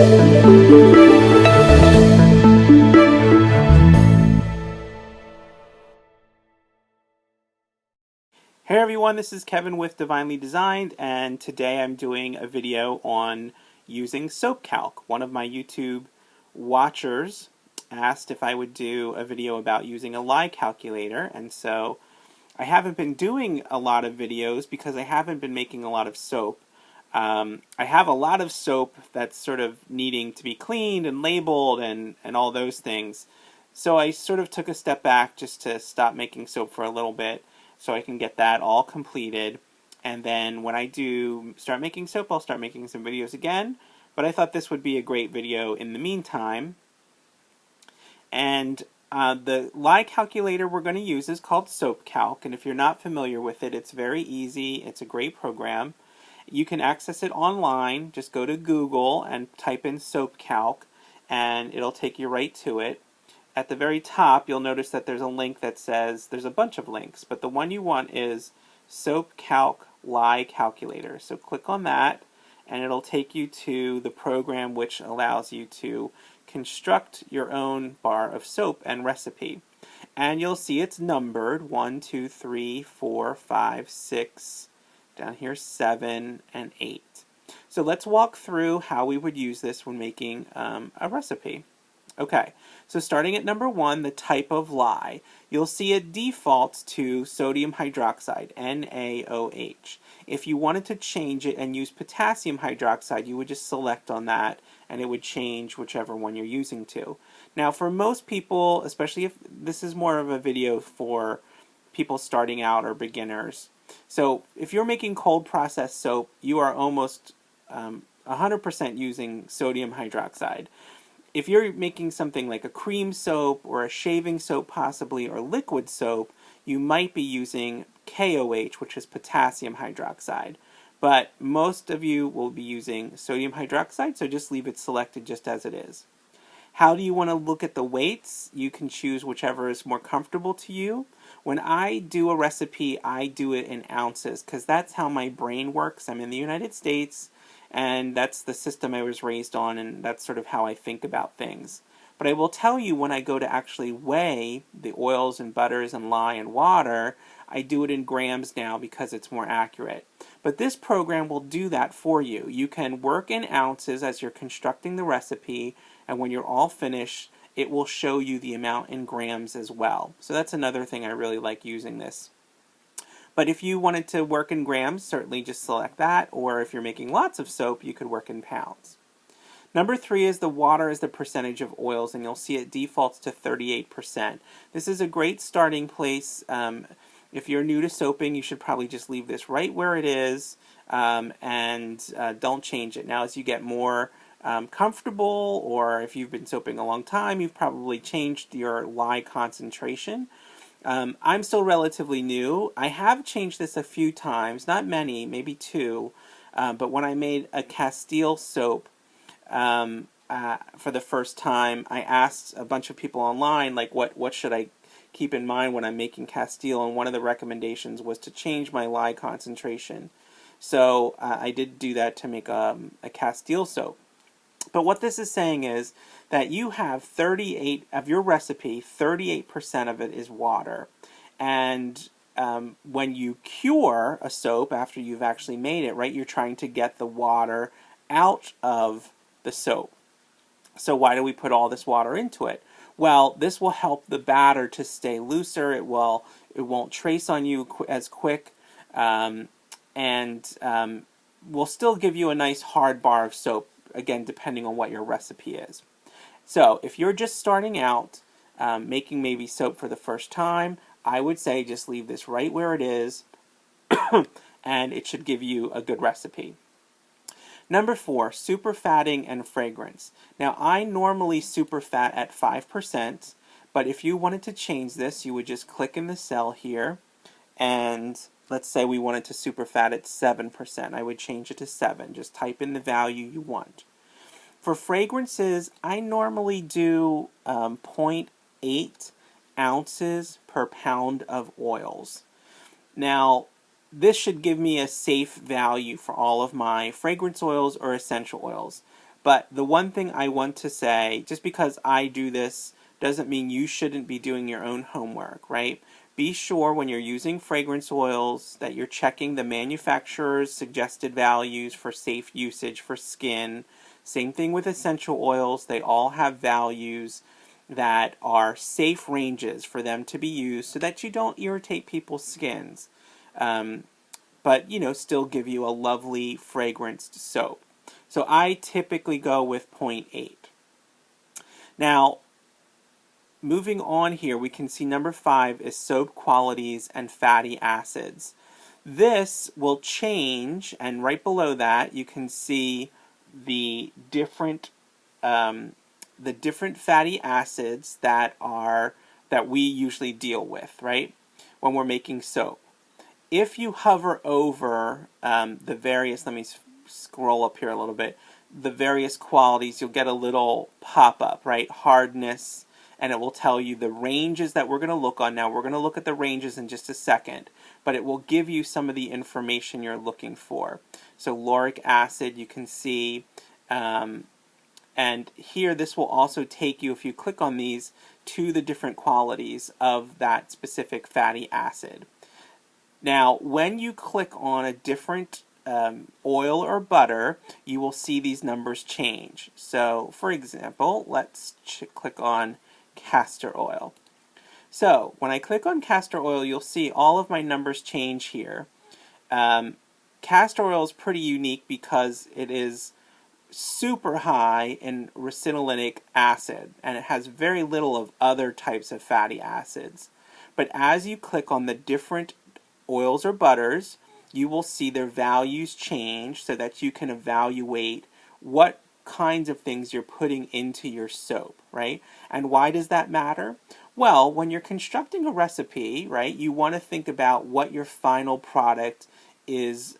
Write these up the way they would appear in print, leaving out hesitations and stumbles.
Hey everyone, this is Kevin with Divinely Designed, and today I'm doing a video on using SoapCalc. One of my YouTube watchers asked if I would do a video about using a lie calculator, and so I haven't been doing a lot of videos because I haven't been making a lot of soap. I have a lot of soap that's sort of needing to be cleaned and labeled and all those things. So I sort of took a step back just to stop making soap for a little bit, so I can get that all completed. And then when I do start making soap, I'll start making some videos again. But I thought this would be a great video in the meantime. And the lie calculator we're going to use is called SoapCalc. And if you're not familiar with it, it's very easy. It's a great program. You can access it online. Just go to Google and type in SoapCalc, and it'll take you right to it. At the very top, you'll notice that there's a link that says, there's a bunch of links, but the one you want is SoapCalc Lie Calculator. So click on that, and it'll take you to the program which allows you to construct your own bar of soap and recipe. And you'll see it's numbered 1, 2, 3, 4, 5, 6, down here 7, and 8. So let's walk through how we would use this when making a recipe. Okay, so starting at number 1, the type of lye, you'll see it defaults to sodium hydroxide, NaOH. If you wanted to change it and use potassium hydroxide, you would just select on that and it would change whichever one you're using to. Now for most people, especially if this is more of a video for people starting out or beginners, so if you're making cold processed soap, you are almost 100% using sodium hydroxide. If you're making something like a cream soap or a shaving soap possibly, or liquid soap, you might be using KOH, which is potassium hydroxide. But most of you will be using sodium hydroxide, so just leave it selected just as it is. How do you want to look at the weights? You can choose whichever is more comfortable to you. When I do a recipe, I do it in ounces, because that's how my brain works. I'm in the United States, and that's the system I was raised on, and that's sort of how I think about things. But I will tell you, when I go to actually weigh the oils and butters and lye and water, I do it in grams now because it's more accurate. But this program will do that for you. You can work in ounces as you're constructing the recipe, and when you're all finished, it will show you the amount in grams as well. So that's another thing I really like using this. But if you wanted to work in grams, certainly just select that, or if you're making lots of soap, you could work in pounds. Number 3 is the water as the percentage of oils, and you'll see it defaults to 38%. This is a great starting place. If you're new to soaping, you should probably just leave this right where it is, and don't change it. Now as you get more comfortable, or if you've been soaping a long time, you've probably changed your lye concentration. I'm still relatively new. I have changed this a few times, not many, maybe 2, but when I made a Castile soap for the first time, I asked a bunch of people online, like, what should I keep in mind when I'm making Castile, and one of the recommendations was to change my lye concentration. So I did do that to make a Castile soap. But what this is saying is that you have 38 of your recipe, 38% of it is water. And when you cure a soap after you've actually made it, right, you're trying to get the water out of the soap. So why do we put all this water into it? Well, this will help the batter to stay looser. It won't trace on you as quick, and will still give you a nice hard bar of soap, again, depending on what your recipe is. So if you're just starting out, making maybe soap for the first time, I would say just leave this right where it is, and it should give you a good recipe. Number 4, superfatting and fragrance. Now I normally superfat at 5%, but if you wanted to change this, you would just click in the cell here, and let's say we wanted to superfat at 7%. I would change it to 7. Just type in the value you want. For fragrances, I normally do 0.8 ounces per pound of oils. Now, this should give me a safe value for all of my fragrance oils or essential oils. But the one thing I want to say, just because I do this doesn't mean you shouldn't be doing your own homework, right? Be sure when you're using fragrance oils that you're checking the manufacturer's suggested values for safe usage for skin. Same thing with essential oils. They all have values that are safe ranges for them to be used so that you don't irritate people's skins. But, still give you a lovely fragranced soap. So I typically go with 0.8. Now, moving on here, we can see number 5 is soap qualities and fatty acids. This will change, and right below that you can see the different fatty acids that we usually deal with, right, when we're making soap. If you hover over the various, let me scroll up here a little bit, the various qualities, you'll get a little pop-up, right? Hardness, and it will tell you the ranges that we're going to look on. Now, we're going to look at the ranges in just a second, but it will give you some of the information you're looking for. So lauric acid, you can see, and here this will also take you, if you click on these, to the different qualities of that specific fatty acid. Now, when you click on a different oil or butter, you will see these numbers change. So, for example, let's click on castor oil. So, when I click on castor oil, you'll see all of my numbers change here. Castor oil is pretty unique because it is super high in ricinoleic acid, and it has very little of other types of fatty acids. But as you click on the different oils or butters, you will see their values change so that you can evaluate what kinds of things you're putting into your soap, right? And why does that matter? Well, when you're constructing a recipe, right, you want to think about what your final product is.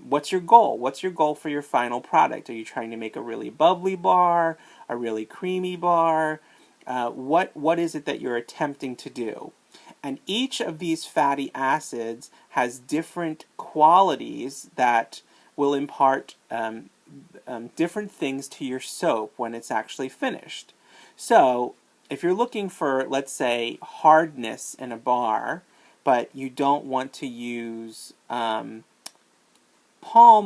What's your goal? What's your goal for your final product? Are you trying to make a really bubbly bar, a really creamy bar? What is it that you're attempting to do? And each of these fatty acids has different qualities that will impart different things to your soap when it's actually finished. So, if you're looking for, let's say, hardness in a bar, but you don't want to use palm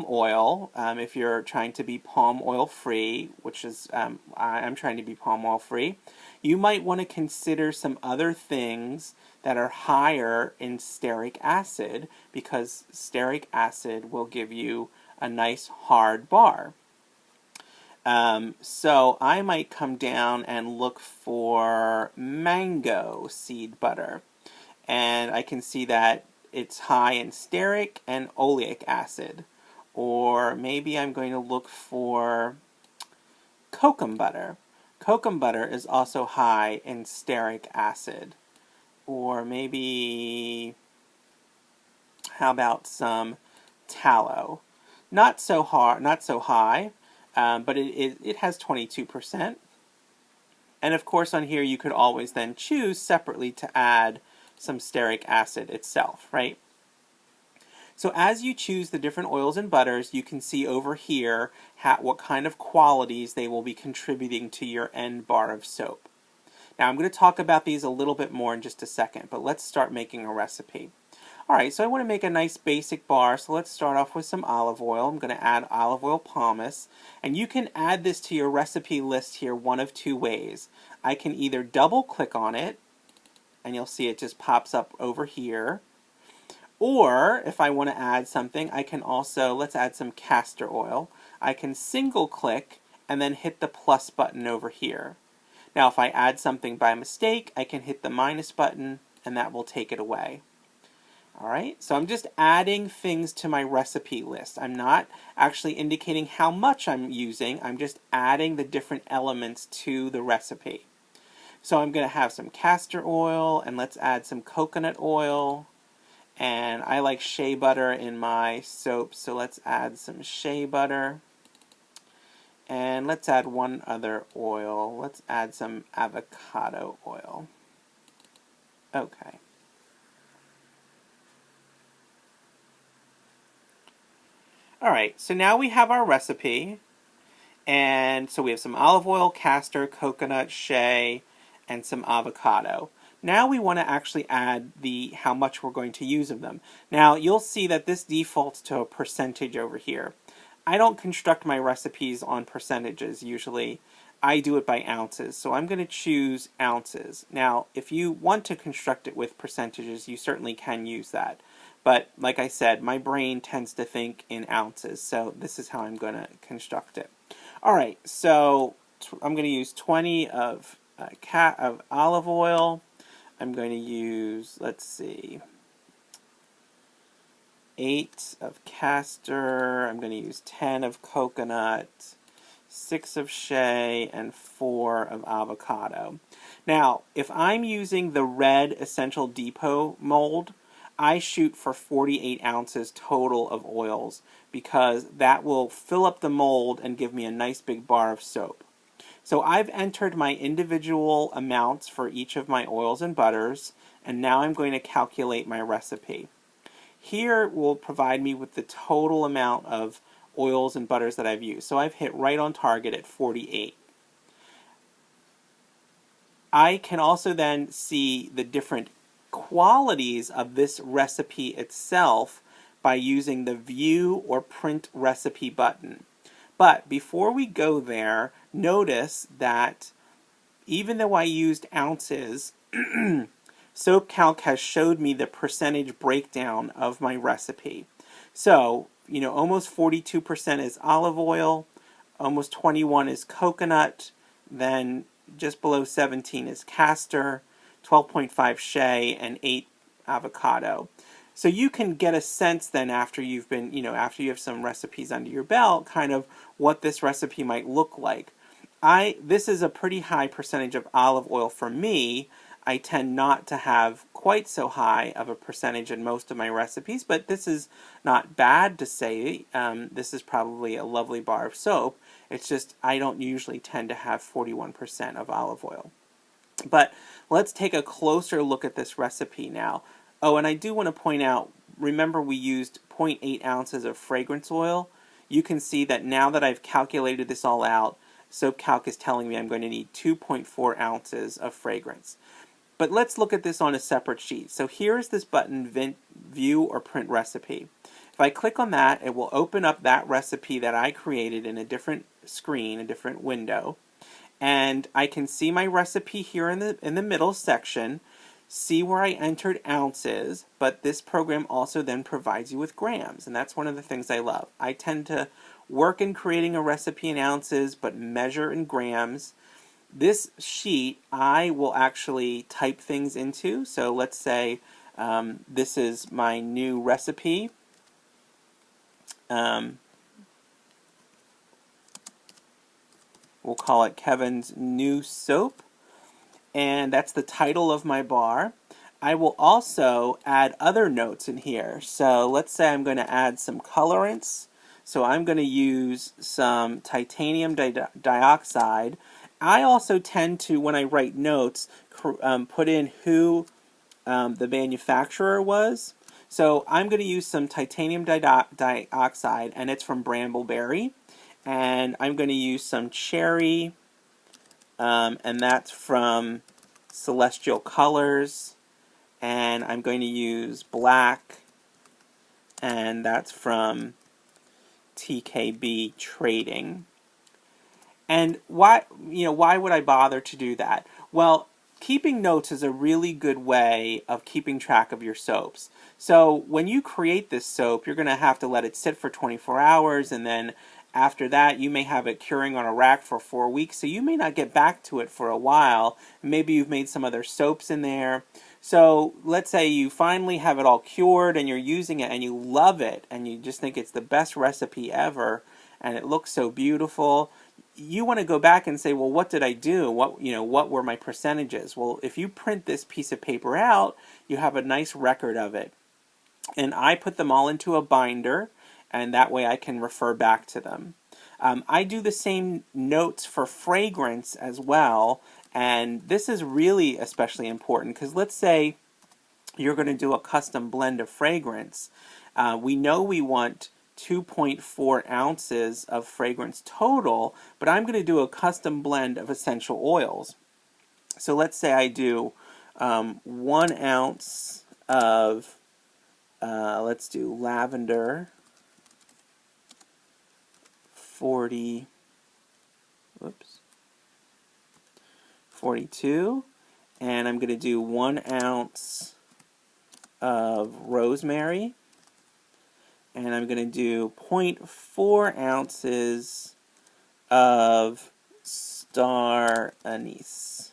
oil, if you're trying to be palm oil free, which is, I'm trying to be palm oil free, you might want to consider some other things that are higher in stearic acid, because stearic acid will give you a nice hard bar. So I might come down and look for mango seed butter, and I can see that it's high in stearic and oleic acid. Or maybe I'm going to look for kokum butter. Kokum butter is also high in stearic acid. Or maybe, how about some tallow? Not so high, but it has 22%. And of course on here you could always then choose separately to add some stearic acid itself, right? So as you choose the different oils and butters, you can see over here what kind of qualities they will be contributing to your end bar of soap. Now I'm going to talk about these a little bit more in just a second, but let's start making a recipe. Alright, so I want to make a nice basic bar, so let's start off with some olive oil. I'm going to add olive oil pomace, and you can add this to your recipe list here one of two ways. I can either double click on it, and you'll see it just pops up over here, or if I want to add something, I can also, let's add some castor oil. I can single click and then hit the plus button over here. Now if I add something by mistake, I can hit the minus button and that will take it away. Alright, so I'm just adding things to my recipe list. I'm not actually indicating how much I'm using, I'm just adding the different elements to the recipe. So I'm going to have some castor oil, and let's add some coconut oil. And I like shea butter in my soap, so let's add some shea butter. And let's add one other oil. Let's add some avocado oil. Okay. Alright, so now we have our recipe, And so we have some olive oil, castor, coconut, shea, and some avocado. Now we want to actually add how much we're going to use of them. Now you'll see that this defaults to a percentage over here. I don't construct my recipes on percentages usually. I do it by ounces, so I'm going to choose ounces. Now, if you want to construct it with percentages, you certainly can use that. But like I said, my brain tends to think in ounces, so this is how I'm going to construct it. All right, so I'm going to use 20 of olive oil. I'm going to use, let's see, 8 of castor. I'm going to use 10 of coconut, 6 of shea, and 4 of avocado. Now, if I'm using the red Essential Depot mold, I shoot for 48 ounces total of oils because that will fill up the mold and give me a nice big bar of soap. So I've entered my individual amounts for each of my oils and butters, and now I'm going to calculate my recipe. Here will provide me with the total amount of oils and butters that I've used. So I've hit right on target at 48. I can also then see the different qualities of this recipe itself by using the View or Print Recipe button. But before we go there, notice that even though I used ounces, SoapCalc has showed me the percentage breakdown of my recipe. So, almost 42% is olive oil, almost 21 is coconut, then just below 17 is castor, 12.5 shea, and 8 avocado. So you can get a sense then after you've been, after you have some recipes under your belt, kind of what this recipe might look like. This is a pretty high percentage of olive oil for me. I tend not to have quite so high of a percentage in most of my recipes, but this is not bad to say. This is probably a lovely bar of soap. It's just I don't usually tend to have 41% of olive oil. But let's take a closer look at this recipe now. Oh, and I do want to point out, remember we used 0.8 ounces of fragrance oil. You can see that now that I've calculated this all out, SoapCalc is telling me I'm going to need 2.4 ounces of fragrance. But let's look at this on a separate sheet. So here's this button, View or Print Recipe. If I click on that, it will open up that recipe that I created in a different screen, a different window. And I can see my recipe here in the middle section, see where I entered ounces, but this program also then provides you with grams, and that's one of the things I love. I tend to work in creating a recipe in ounces, but measure in grams. This sheet I will actually type things into, so let's say this is my new recipe. We'll call it Kevin's New Soap, and that's the title of my bar. I will also add other notes in here. So let's say I'm going to add some colorants. So I'm going to use some titanium dioxide. I also tend to, when I write notes, put in who the manufacturer was. So I'm going to use some titanium dioxide, and it's from Brambleberry. And I'm going to use some cherry, and that's from Celestial Colors. And I'm going to use black, and that's from TKB Trading. And why would I bother to do that? Well, keeping notes is a really good way of keeping track of your soaps. So when you create this soap, you're going to have to let it sit for 24 hours, and then after that, you may have it curing on a rack for 4 weeks, so you may not get back to it for a while. Maybe you've made some other soaps in there. So let's say you finally have it all cured and you're using it and you love it and you just think it's the best recipe ever and it looks so beautiful. You want to go back and say, well, what did I do? What were my percentages? Well, if you print this piece of paper out, you have a nice record of it. And I put them all into a binder, and that way I can refer back to them. I do the same notes for fragrance as well, and this is really especially important because let's say you're going to do a custom blend of fragrance. We know we want 2.4 ounces of fragrance total, but I'm going to do a custom blend of essential oils. So let's say I do 1 ounce of, let's do lavender 42, and I'm going to do 1 ounce of rosemary, and I'm going to do 0.4 ounces of star anise.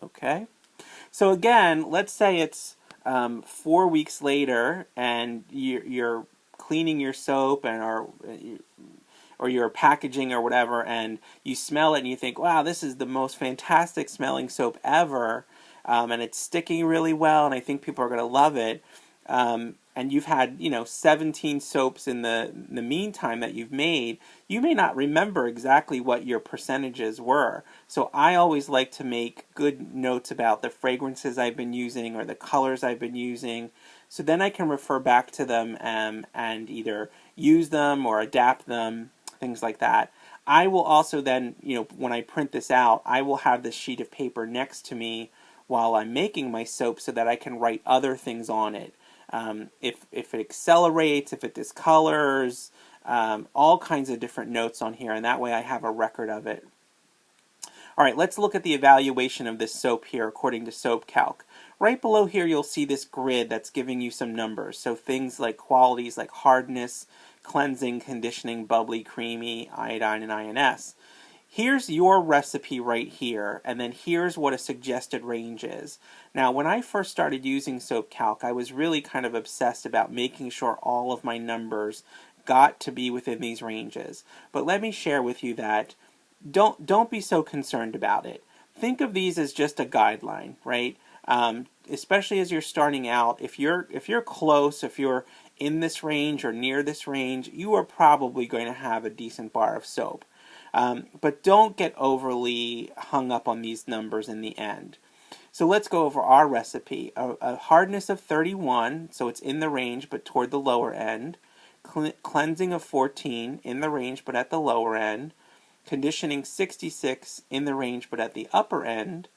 Okay? So again, let's say it's 4 weeks later, and you're cleaning your soap, or you're packaging or whatever, and you smell it and you think, wow, this is the most fantastic smelling soap ever, and it's sticking really well, and I think people are going to love it. And you've had, 17 soaps in the meantime that you've made, you may not remember exactly what your percentages were. So I always like to make good notes about the fragrances I've been using or the colors I've been using, so then I can refer back to them and either use them or adapt them, things like that. I will also then, when I print this out, I will have this sheet of paper next to me while I'm making my soap so that I can write other things on it. If it accelerates, if it discolors, all kinds of different notes on here, and that way I have a record of it. All right, let's look at the evaluation of this soap here according to SoapCalc. Right below here you'll see this grid that's giving you some numbers. So things like qualities like hardness, cleansing, conditioning, bubbly, creamy, iodine, and INS. Here's your recipe right here, and then here's what a suggested range is. Now, when I first started using SoapCalc, I was really kind of obsessed about making sure all of my numbers got to be within these ranges. But let me share with you that don't be so concerned about it. Think of these as just a guideline, right? Especially as you're starting out, if you're close, if you're in this range or near this range, you are probably going to have a decent bar of soap. But don't get overly hung up on these numbers in the end. So let's go over our recipe. A hardness of 31, so it's in the range but toward the lower end. Cleansing of 14, in the range but at the lower end. Conditioning 66, in the range but at the upper end.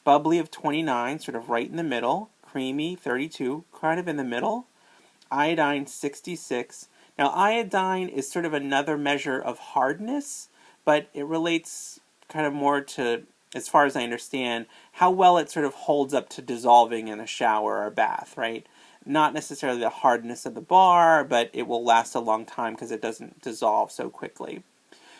Bubbly of 29, sort of right in the middle. Creamy 32, kind of in the middle. Iodine 66. Now iodine is sort of another measure of hardness, but it relates kind of more to, as far as I understand, how well it sort of holds up to dissolving in a shower or a bath, right? Not necessarily the hardness of the bar, but it will last a long time because it doesn't dissolve so quickly.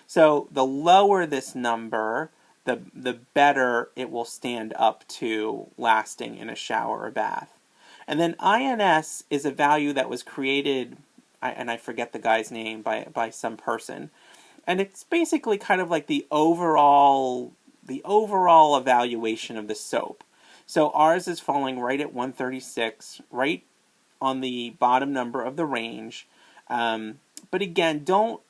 So the lower this number, the better it will stand up to lasting in a shower or bath. And then INS is a value that was created, and I forget the guy's name, by some person. And it's basically kind of like the overall evaluation of the soap. So ours is falling right at 136, right on the bottom number of the range. But again, don't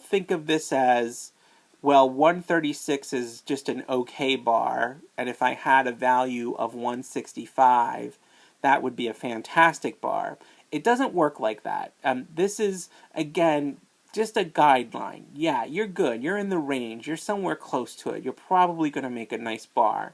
think of this as, well, 136 is just an okay bar, and if I had a value of 165, that would be a fantastic bar. It doesn't work like that. This is, again, just a guideline. Yeah, you're good. You're in the range. You're somewhere close to it. You're probably going to make a nice bar.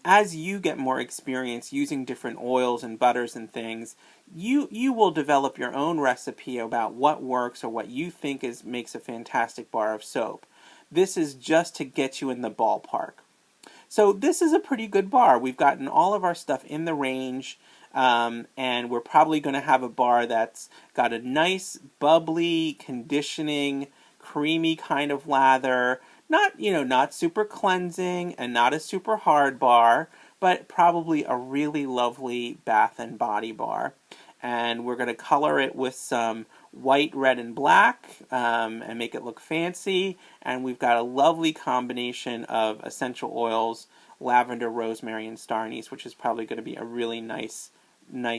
As you get more experience using different oils and butters and things, you will develop your own recipe about what works or what you think makes a fantastic bar of soap. This is just to get you in the ballpark. So this is a pretty good bar. We've gotten all of our stuff in the range, and we're probably going to have a bar that's got a nice, bubbly, conditioning, creamy kind of lather. Not super cleansing and not a super hard bar, but probably a really lovely bath and body bar. And we're going to color it with some white, red, and black and make it look fancy. And we've got a lovely combination of essential oils, lavender, rosemary, and star anise, which is probably going to be a really nice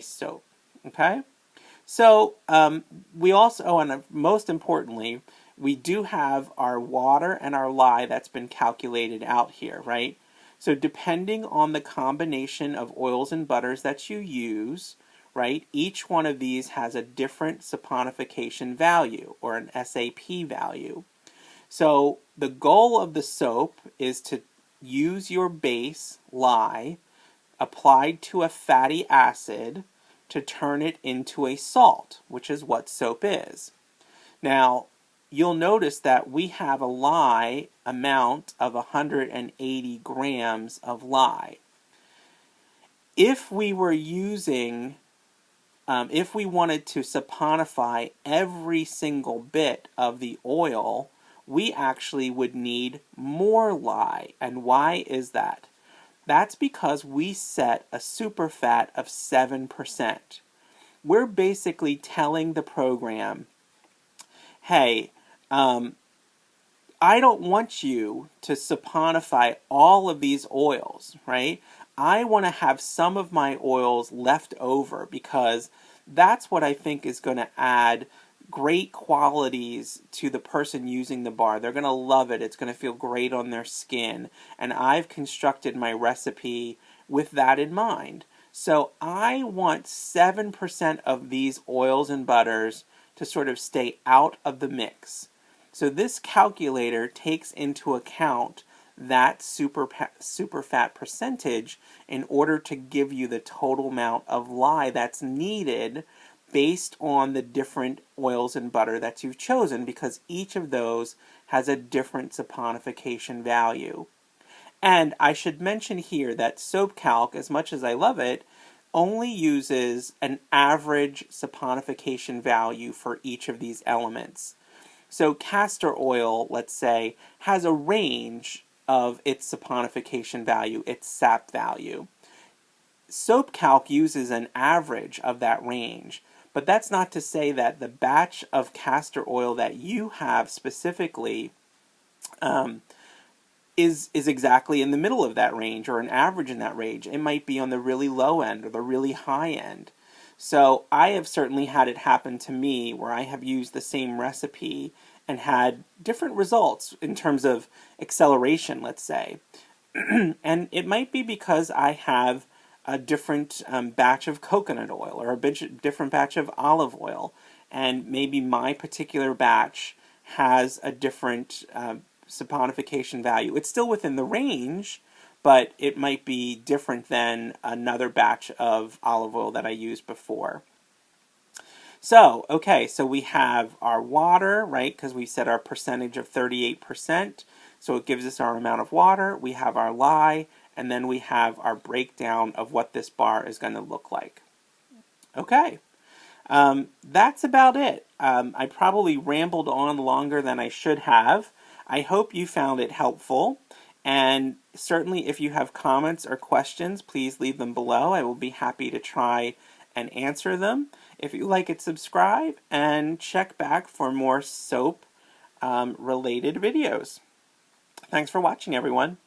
soap. Okay? So we also, and most importantly, we do have our water and our lye that's been calculated out here, right? So depending on the combination of oils and butters that you use, right? Each one of these has a different saponification value, or an SAP value. So the goal of the soap is to use your base, lye, applied to a fatty acid to turn it into a salt, which is what soap is. Now, you'll notice that we have a lye amount of 180 grams of lye. If we were using, if we wanted to saponify every single bit of the oil, we actually would need more lye. And why is that? That's because we set a superfat of 7%. We're basically telling the program, hey, I don't want you to saponify all of these oils, right? I want to have some of my oils left over because that's what I think is going to add great qualities to the person using the bar. They're going to love it. It's going to feel great on their skin. And I've constructed my recipe with that in mind. So I want 7% of these oils and butters to sort of stay out of the mix. So this calculator takes into account that super fat percentage in order to give you the total amount of lye that's needed based on the different oils and butter that you've chosen, because each of those has a different saponification value. And I should mention here that SoapCalc, as much as I love it, only uses an average saponification value for each of these elements. So castor oil, let's say, has a range of its saponification value, its sap value. SoapCalc uses an average of that range, but that's not to say that the batch of castor oil that you have specifically is exactly in the middle of that range or an average in that range. It might be on the really low end or the really high end. So I have certainly had it happen to me where I have used the same recipe and had different results in terms of acceleration, let's say. And it might be because I have a different batch of coconut oil or a different batch of olive oil, and maybe my particular batch has a different saponification value. It's still within the range, but it might be different than another batch of olive oil that I used before. So, okay, so we have our water, right, because we set our percentage of 38%, so it gives us our amount of water. We have our lye, and then we have our breakdown of what this bar is going to look like. Okay, that's about it. I probably rambled on longer than I should have. I hope you found it helpful, and certainly if you have comments or questions, please leave them below. I will be happy to try and answer them. If you like it, subscribe, and check back for more soap related videos. Thanks for watching, everyone.